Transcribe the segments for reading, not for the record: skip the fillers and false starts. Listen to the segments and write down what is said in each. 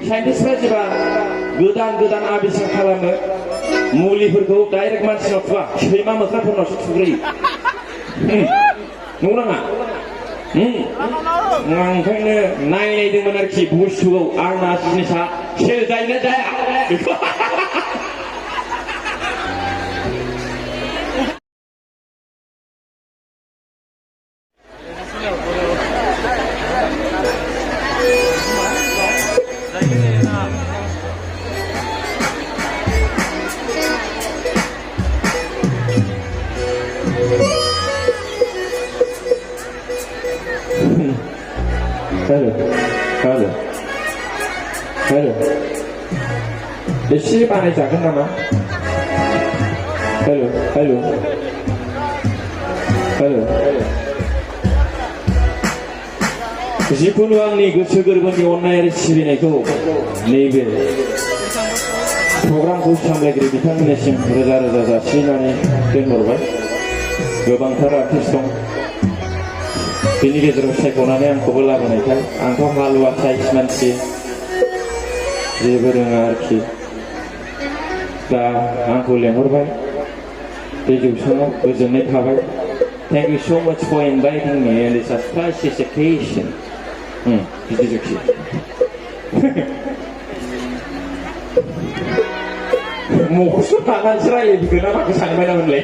साइन्टिस्टफ्रा जेब्ला गोदान आबिष्कार खालामो मुलिफोरखौ डाइरेक्ट मानसिनाव थुवा सैमा मोख्राफोरनावसो थुग्रोयो नंगौ नाङा ओंखायनो नायनायदोंमोन आरोखि बुस्थुखौ आंना जिनिसा सेल जायोना जाया बेखौ हेलो एसे बानायजागोन नामा हेलो जिखुनु आंनि गोसो गोरबोनि अननायारि सिबिनायखौ नैबे प्रग्रामखौ सामलायगिरि बिथांमोननिसिम रोजा रोजा जासिनानै दोनहरबाय गोबांथार आर्टिस्ट दं बेनि गेजेराव सायख'नानै आंखौबो लाबोनायखाय आंथ' हालुवा साइज मानसि जेबो रोङा आरोखि दा आंखौ लेंहरबाय बे जौसाङाव गोजोननाय थाबाय thank you so much for inviting me and it's a spacious occasion बिदिजोंखि मखौसो लानानैसो रायलायगोन ना माखौ सानबाय नामोनलाय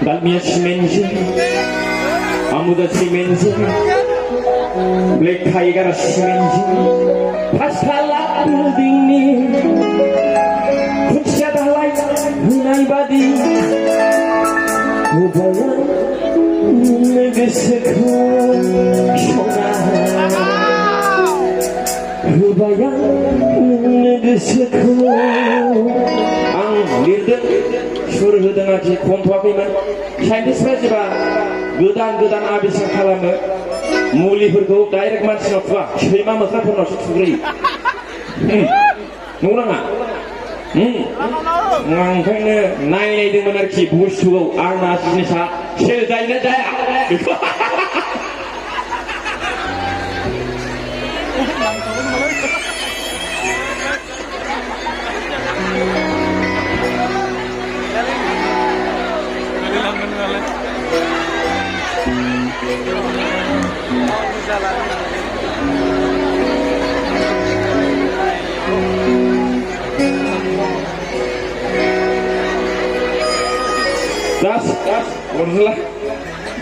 Dalmia Simenzi, Amuda Simenzi, Black Tiger Simenzi, Pascala Building, Kuchada Light, Nobody, Negeseko, Rubayan, Negeseko, Ang Linden. सुर होदों आरोखि खनथ'वाखैमोन साइन्टिस्टफ्रा जेब्ला गोदान आबिष्कार खालामो मुलिफोरखौ डाइरेक्ट मानसिनाव थुवा सैमा मोख्राफोरनावसो थुग्रोयो नंगौ नाङा ओंखायनो नायनायदोंमोन आरोखि बुस्थुखौ आंना जिनिसा सेल जायोना जाया बेखौ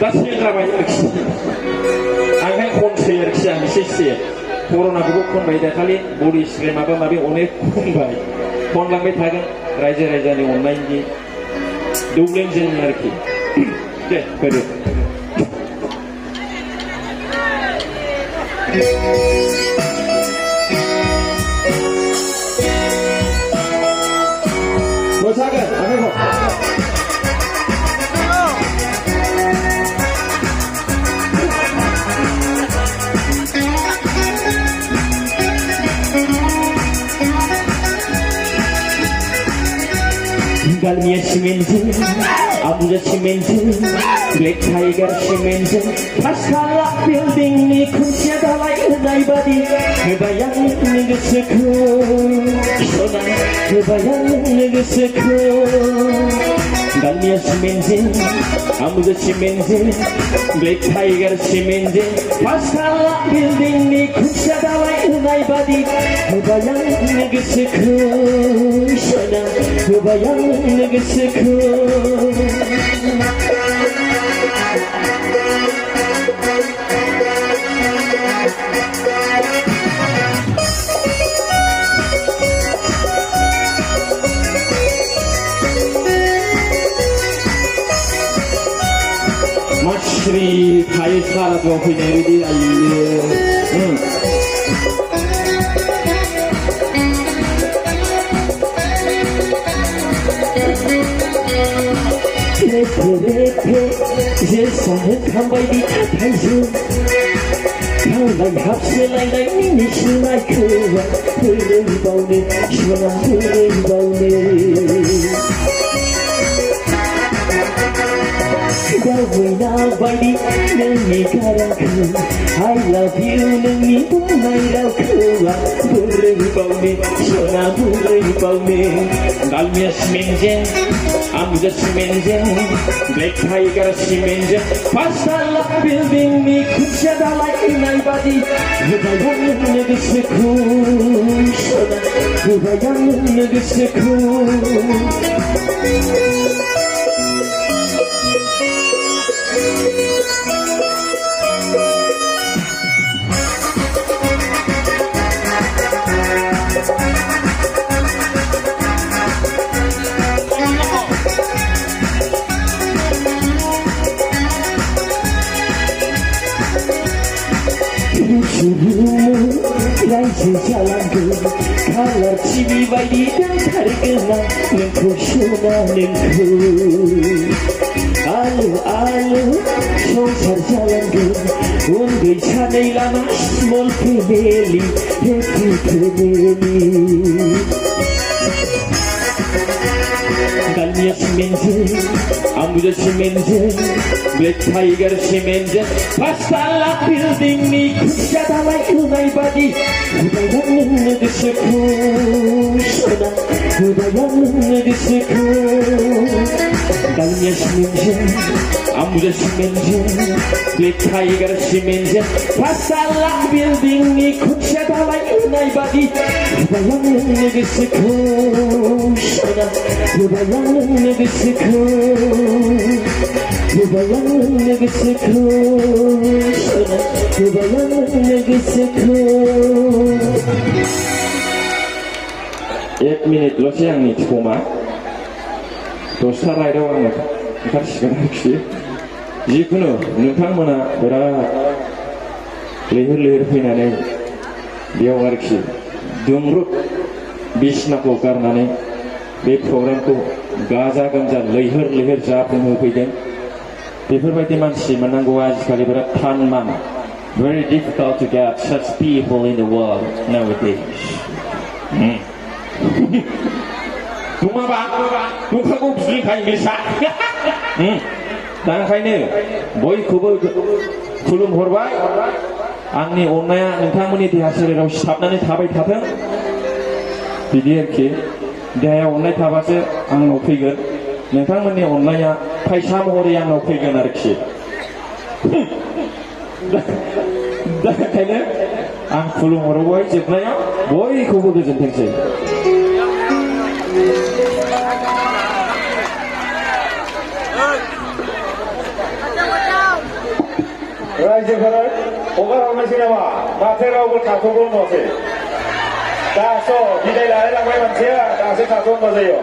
Das जाबाय आरोखि आंहाय खनसै आरोखि आं एसे कर'नाखौबो खनबाय दाखालि बडि स्प्रे माबा माबि अनेक खनबाय खनलांबाय थागोन रायजो राजानि अननायनि दौलेंजों आरोखि दे होदो मोसागोन आंखौ Dalmia Simenzi, Abuja Simenzi, Black Tiger Simenzi, Pascala Building ni Kuchada Light Nobody, Kebayang Negeseko, Sona, Kebayang Negeseko. Dalmia Simenzi, Abuja Simenzi, Black Tiger Simenzi, Pascala Building ni Kuchada Light Nobody, Kebayang Negeseko, Sona, Kebayang Negeseko. Masri Thai salah dua punya ini ayo. Repe, je sangat kambai di katai बुंनाय हाबसोलायनायनि मिथिनायखौ बोरैबावनो सना बोरैबावनो दावैना बायदि नोंनि गारांखौ I love you नोंनि बुंनाय रावखौ आं बोरैबावनो सना बोरैबावनो Dalmia simenjen, amja simenjen, Black Tiger simenjen, Pasal building ni kunci dalai inai badi, Bayang negesiku, sona, bayang negesiku. Subuhmu raja jalanku Kalar cibi bayi dan tergenang Nengku suna nengku Alu-alu Sonsar jalanku Ungai sanai lama Small family Happy family Dalmia simenjen Ambuja simenjen Black Tiger simenjen Pasal building ni kunci dalai unai badi Bayang negesiku sona bayang negesiku Dalmia simenjen Ambuja simenjen Black Tiger simenjen Pasal building ni kunci dalai unai badi Bayang negesiku sona bayang negesiku bayang negesiku sona bayang negesiku 1 minutल'सै आंनि समा दसथा राइडआव आङो ओंखारसिगोन आरोखि जिखुनु नोंथांमोना बिराद लैहोर लैहोर फैनानै बेयाव आरोखि दुंब्रुद बिसनाखौ गारनानै बे प्रग्रामखौ गाजा गोमजा लैहोर लैहोर जाफुंहोफैदों बेफोरबायदि मानसि मोननांगौआ आजिखालि बिराद थान मान very difficult to get such people in the world nowadays नङाबा नोंखौ बिलिंखा इंलिसा दा ओंखायनो बयखौबो खुलुमहरबाय आंनि अननाया नोंथांमोननि देहा सोलेराव सिथाबनानै थाबाय थाथों बिदि आरोखि देहायाव अननाय थाबासो आंनाव फैगोन नोंथांमोननि अननाया फैसा महरै आंनाव फैगोन आरोखि दा ओंखायनो आं खुलुमहरबाय जोबनायाव बयखौबो गोजोनथोंसै रायजोफोरा हगारहरनोसै नामा माथो रावबो थाथ'गौ नङासै दासो बिदाय लालायलांबाय मानसिया दासो थाथ' होनबा जायो